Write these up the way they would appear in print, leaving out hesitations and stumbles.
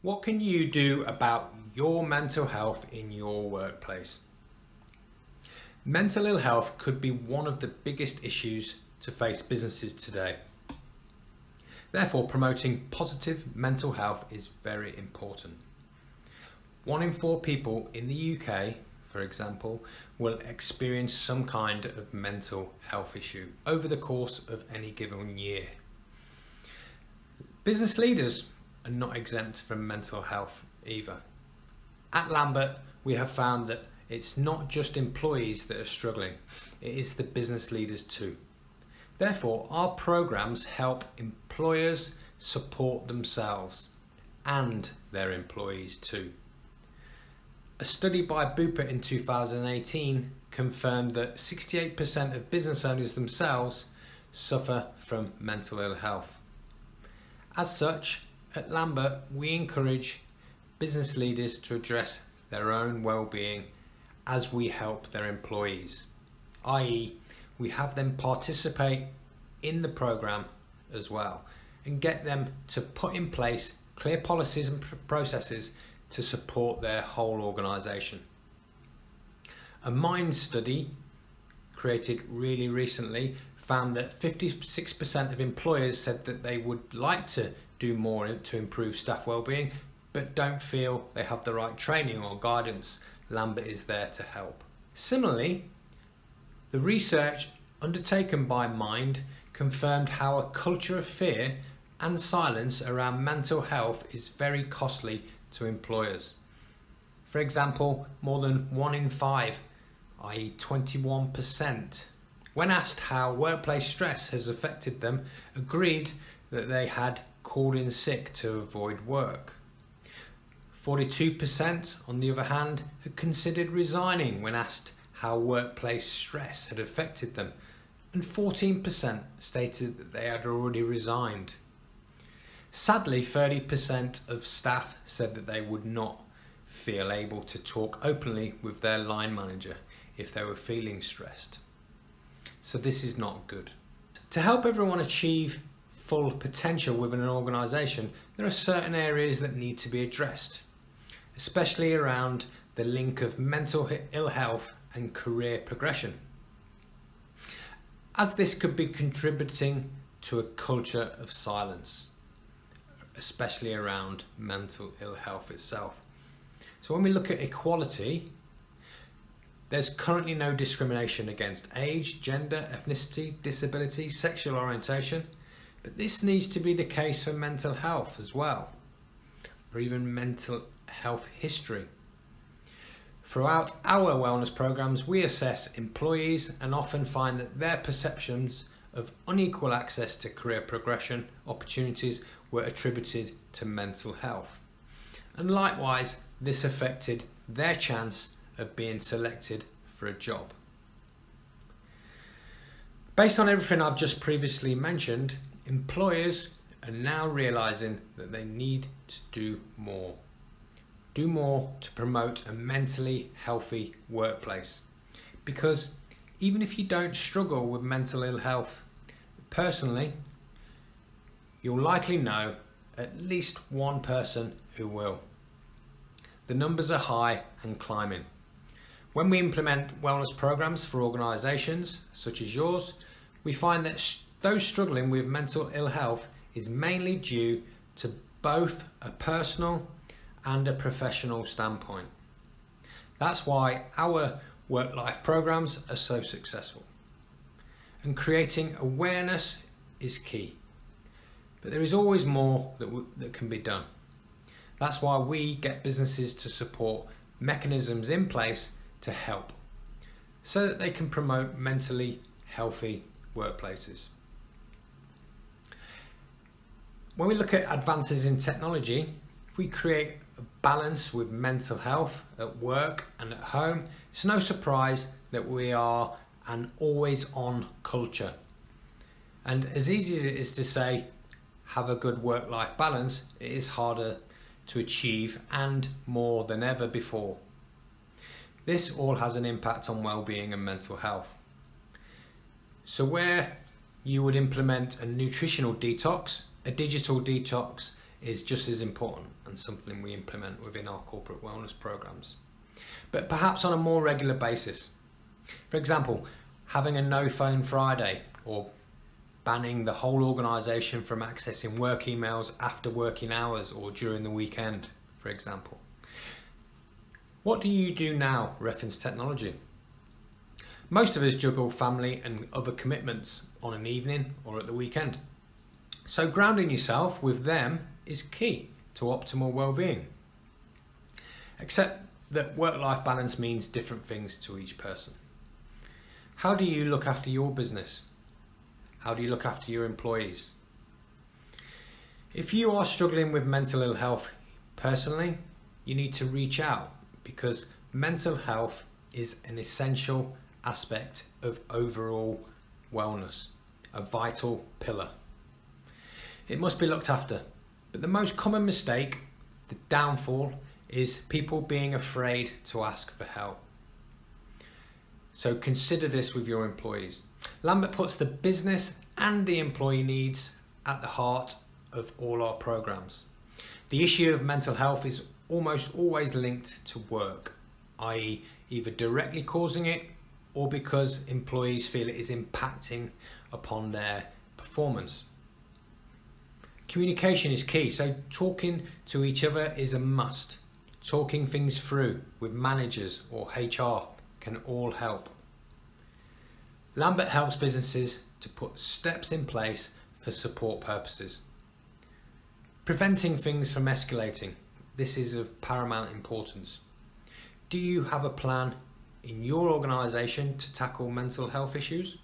What can you do about your mental health in your workplace? Mental ill health could be one of the biggest issues to face businesses today. Therefore, promoting positive mental health is very important. 1 in 4 people in the UK, for example, will experience some kind of mental health issue over the course of any given year. Business leaders are not exempt from mental health either. At Lambert, we have found that it's not just employees that are struggling, it is the business leaders too. Therefore, our programs help employers support themselves and their employees too. A study by Bupa in 2018 confirmed that 68% of business owners themselves suffer from mental ill health. As such, at Lambert, we encourage business leaders to address their own well-being as we help their employees, i.e., we have them participate in the program as well and get them to put in place clear policies and processes to support their whole organisation. A Mind study created really recently found that 56% of employers said that they would like to do more to improve staff well-being, but don't feel they have the right training or guidance. Lambert is there to help. Similarly, the research undertaken by Mind confirmed how a culture of fear and silence around mental health is very costly to employers. For example, more than 1 in 5, i.e. 21%, when asked how workplace stress has affected them, agreed that they had called in sick to avoid work. 42%, on the other hand, had considered resigning when asked how workplace stress had affected them, and 14% stated that they had already resigned. Sadly, 30% of staff said that they would not feel able to talk openly with their line manager if they were feeling stressed. So this is not good. To help everyone achieve full potential within an organisation, there are certain areas that need to be addressed, especially around the link of mental ill health and career progression, as this could be contributing to a culture of silence, especially around mental ill health itself. So when we look at equality, there's currently no discrimination against age, gender, ethnicity, disability, sexual orientation, but this needs to be the case for mental health as well, or even mental health history. Throughout our wellness programs, we assess employees and often find that their perceptions of unequal access to career progression opportunities were attributed to mental health. And likewise, this affected their chance of being selected for a job. Based on everything I've just previously mentioned, employers are now realising that they need to do more. Do more to promote a mentally healthy workplace. Because even if you don't struggle with mental ill health personally, you'll likely know at least one person who will. The numbers are high and climbing. When we implement wellness programs for organisations such as yours, we find that those struggling with mental ill health is mainly due to both a personal and a professional standpoint. That's why our work-life programs are so successful. And creating awareness is key. But there is always more that can be done. That's why we get businesses to support mechanisms in place to help, so that they can promote mentally healthy workplaces. When we look at advances in technology, if we create a balance with mental health at work and at home, it's no surprise that we are an always-on culture. And as easy as it is to say, have a good work-life balance, it is harder to achieve and more than ever before. This all has an impact on well-being and mental health. So where you would implement a nutritional detox, a digital detox, is just as important and something we implement within our corporate wellness programs, but perhaps on a more regular basis. For example, having a no phone Friday, or banning the whole organisation from accessing work emails after working hours or during the weekend, for example. What do you do now reference technology? Most of us juggle family and other commitments on an evening or at the weekend. So grounding yourself with them is key to optimal well-being. Except that work-life balance means different things to each person. How do you look after your business? How do you look after your employees? If you are struggling with mental ill health personally, you need to reach out, because mental health is an essential aspect of overall wellness, a vital pillar. It must be looked after, but the most common mistake, the downfall, is people being afraid to ask for help. So consider this with your employees. Lambert puts the business and the employee needs at the heart of all our programs. The issue of mental health is almost always linked to work, i.e. either directly causing it or because employees feel it is impacting upon their performance. Communication is key, so talking to each other is a must. Talking things through with managers or HR can all help. Lambert helps businesses to put steps in place for support purposes. Preventing things from escalating. This is of paramount importance. Do you have a plan in your organisation to tackle mental health issues?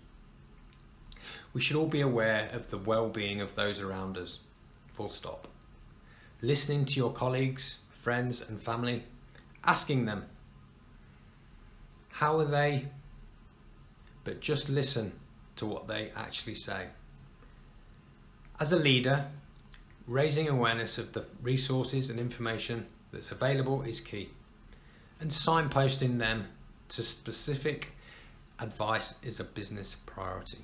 We should all be aware of the well-being of those around us, full stop. Listening to your colleagues, friends and family, asking them, how are they? But just listen to what they actually say. As a leader, raising awareness of the resources and information that's available is key, and signposting them to specific advice is a business priority.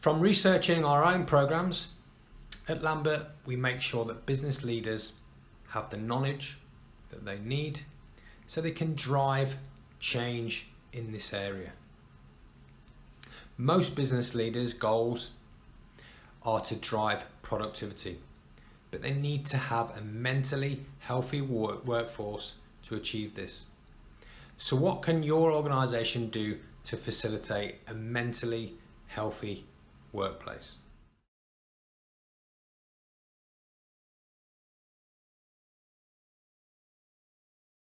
From researching our own programs, at Lambert we make sure that business leaders have the knowledge that they need so they can drive change in this area. Most business leaders' goals are to drive productivity, but they need to have a mentally healthy workforce to achieve this. So what can your organisation do to facilitate a mentally healthy workplace?